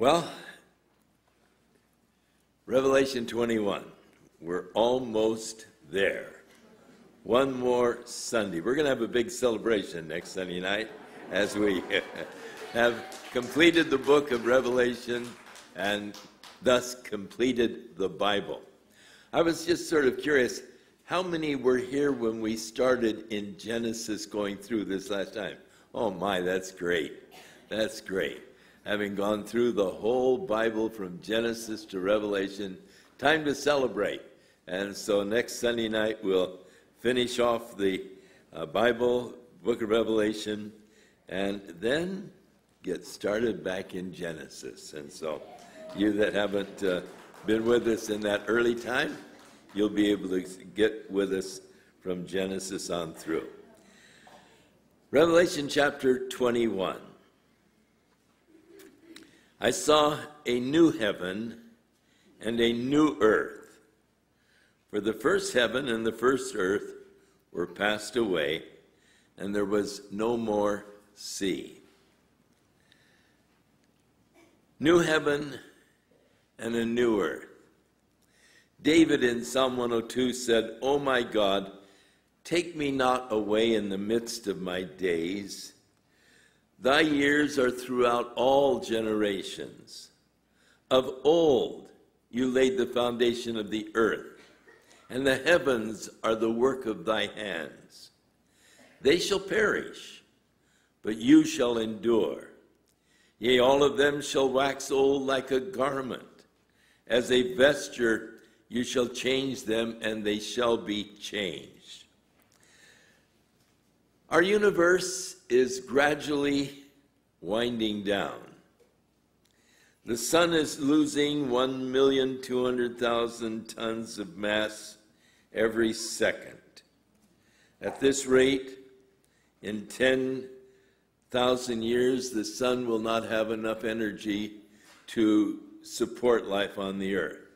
Well, Revelation 21, we're almost there. One more Sunday. We're going to have a big celebration next Sunday night as we have completed the book of Revelation and thus completed the Bible. I was just sort of curious, how many were here when we started in Genesis going through this last time? Oh my, that's great. That's great. Having gone through the whole Bible from Genesis to Revelation, time to celebrate. And so next Sunday night we'll finish off the Bible, book of Revelation, and then get started back in Genesis. And so you that haven't been with us in that early time, you'll be able to get with us from Genesis on through. Revelation chapter 21. I saw a new heaven and a new earth. For the first heaven and the first earth were passed away, and there was no more sea. New heaven and a new earth. David in Psalm 102 said, "O my God, take me not away in the midst of my days. Thy years are throughout all generations. Of old you laid the foundation of the earth, and the heavens are the work of thy hands. They shall perish, but you shall endure. Yea, all of them shall wax old like a garment. As a vesture you shall change them, and they shall be changed." Our universe is gradually winding down. The sun is losing 1,200,000 tons of mass every second. At this rate, in 10,000 years, the sun will not have enough energy to support life on the earth.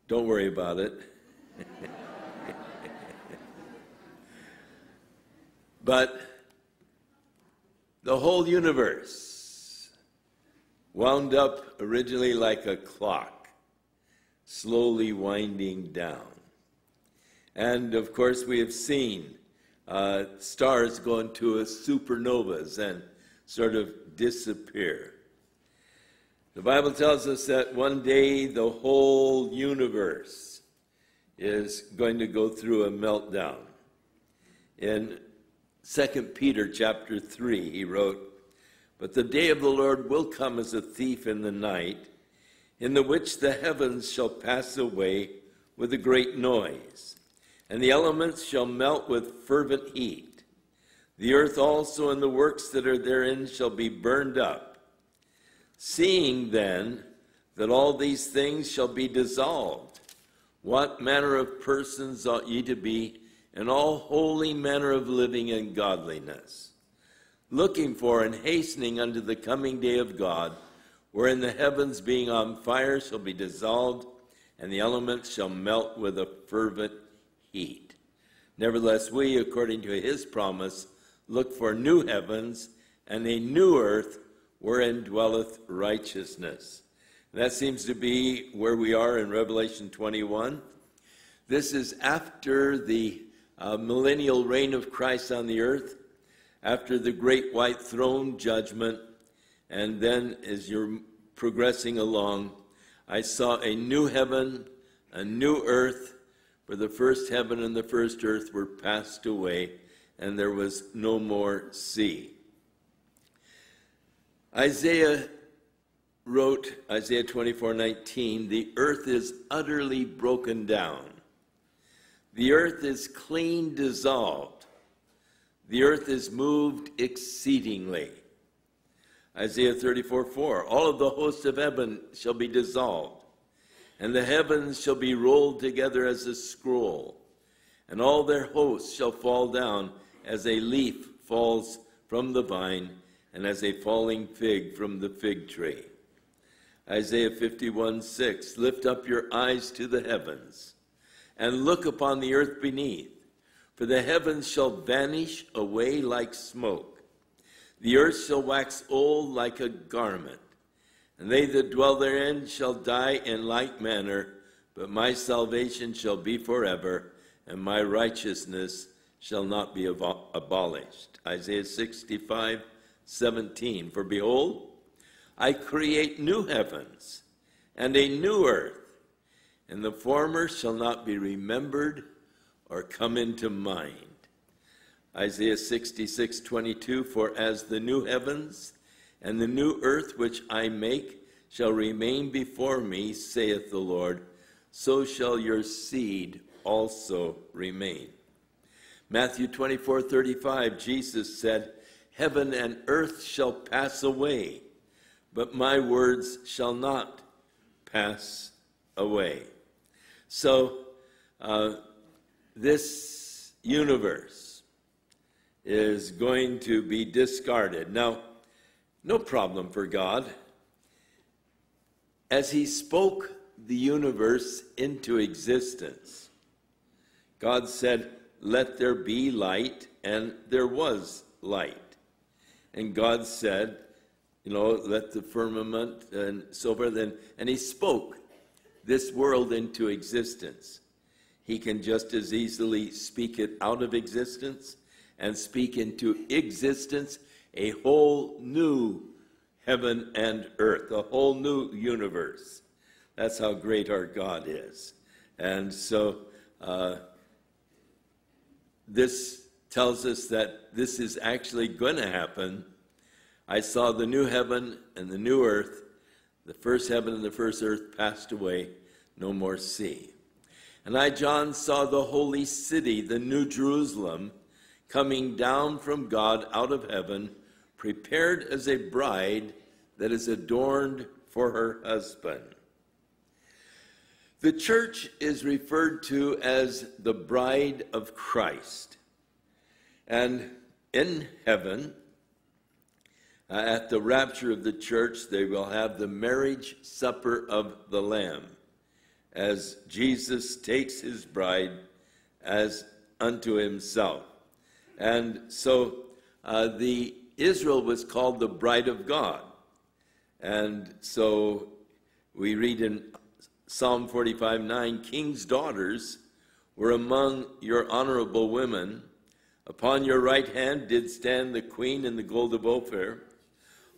Don't worry about it. But the whole universe wound up originally like a clock, slowly winding down. And of course we have seen stars go into supernovas and sort of disappear. The Bible tells us that one day the whole universe is going to go through a meltdown. In 2 Peter chapter 3, he wrote, "But the day of the Lord will come as a thief in the night, in the which the heavens shall pass away with a great noise, and the elements shall melt with fervent heat. The earth also and the works that are therein shall be burned up. Seeing then that all these things shall be dissolved, what manner of persons ought ye to be in all holy manner of living and godliness, looking for and hastening unto the coming day of God, wherein the heavens being on fire shall be dissolved, and the elements shall melt with a fervent heat. Nevertheless, we, according to his promise, look for new heavens and a new earth wherein dwelleth righteousness." And that seems to be where we are in Revelation 21. This is after the millennial reign of Christ on the earth, after the great white throne judgment, and then as you're progressing along, I saw a new heaven, a new earth, for the first heaven and the first earth were passed away, and there was no more sea. Isaiah wrote, Isaiah 24:19, "The earth is utterly broken down. The earth is clean dissolved. The earth is moved exceedingly." Isaiah 34:4, "All of the hosts of heaven shall be dissolved, and the heavens shall be rolled together as a scroll, and all their hosts shall fall down as a leaf falls from the vine, and as a falling fig from the fig tree." Isaiah 51:6, "Lift up your eyes to the heavens, and look upon the earth beneath, for the heavens shall vanish away like smoke. The earth shall wax old like a garment, And they that dwell therein shall die in like manner, but my salvation shall be forever, and my righteousness shall not be abolished. Isaiah 65:17. For behold, I create new heavens and a new earth, and the former shall not be remembered or come into mind. Isaiah 66:22. For as the new heavens and the new earth which I make shall remain before me, saith the Lord, so shall your seed also remain. Matthew 24:35, Jesus said, heaven and earth shall pass away, but my words shall not pass away. So this universe is going to be discarded. Now, no problem for God. As he spoke the universe into existence, God said, let there be light, and there was light. And God said, let the firmament and so forth, and he spoke this world into existence. He can just as easily speak it out of existence and speak into existence a whole new heaven and earth, a whole new universe. That's how great our God is. And so this tells us that this is actually going to happen. I saw the new heaven and the new earth. The first heaven and the first earth passed away, no more sea. And I, John, saw the holy city, the new Jerusalem, coming down from God out of heaven, prepared as a bride that is adorned for her husband. The church is referred to as the bride of Christ. And in heaven, at the rapture of the church, they will have the marriage supper of the Lamb, as Jesus takes his bride as unto himself. And so Israel was called the bride of God. And so we read in Psalm 45:9, king's daughters were among your honorable women. Upon your right hand did stand the queen in the gold of Ophir.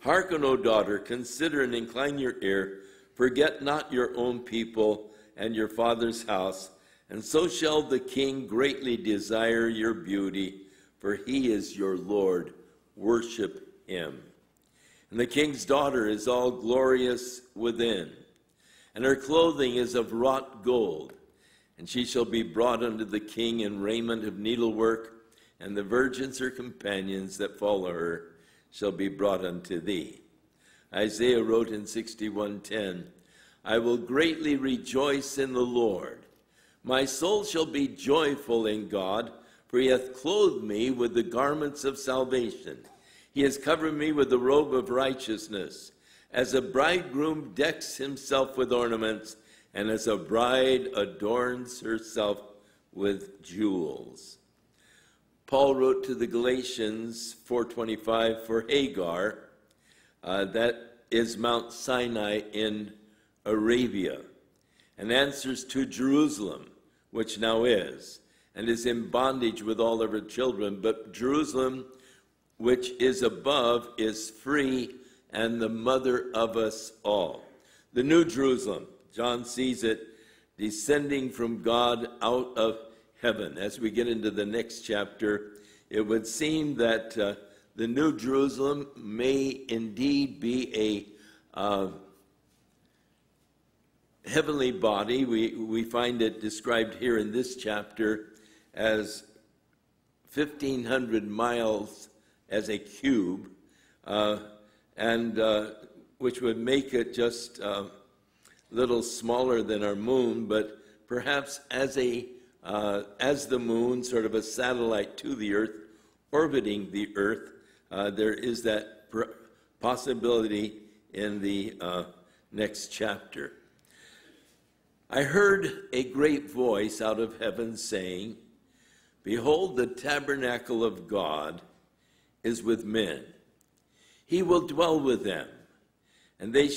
Hearken, O daughter, consider and incline your ear. Forget not your own people and your father's house. And so shall the king greatly desire your beauty, for he is your Lord. Worship him. And the king's daughter is all glorious within, and her clothing is of wrought gold. And she shall be brought unto the king in raiment of needlework, and the virgins, her companions that follow her, shall be brought unto thee. Isaiah wrote in 61:10, I will greatly rejoice in the Lord. My soul shall be joyful in God, for he hath clothed me with the garments of salvation. He has covered me with the robe of righteousness, as a bridegroom decks himself with ornaments, and as a bride adorns herself with jewels. Paul wrote to the Galatians 4:25, for Hagar, that is Mount Sinai in Arabia, and answers to Jerusalem, which now is, and is in bondage with all of her children. But Jerusalem, which is above, is free and the mother of us all. The new Jerusalem, John sees it descending from God out of heaven. As we get into the next chapter, it would seem that the new Jerusalem may indeed be a heavenly body. We find it described here in this chapter as 1,500 miles as a cube, and which would make it just a little smaller than our moon, but perhaps as the moon, sort of a satellite to the earth, orbiting the earth. There is that possibility in the next chapter. I heard a great voice out of heaven saying, behold, the tabernacle of God is with men. He will dwell with them, and they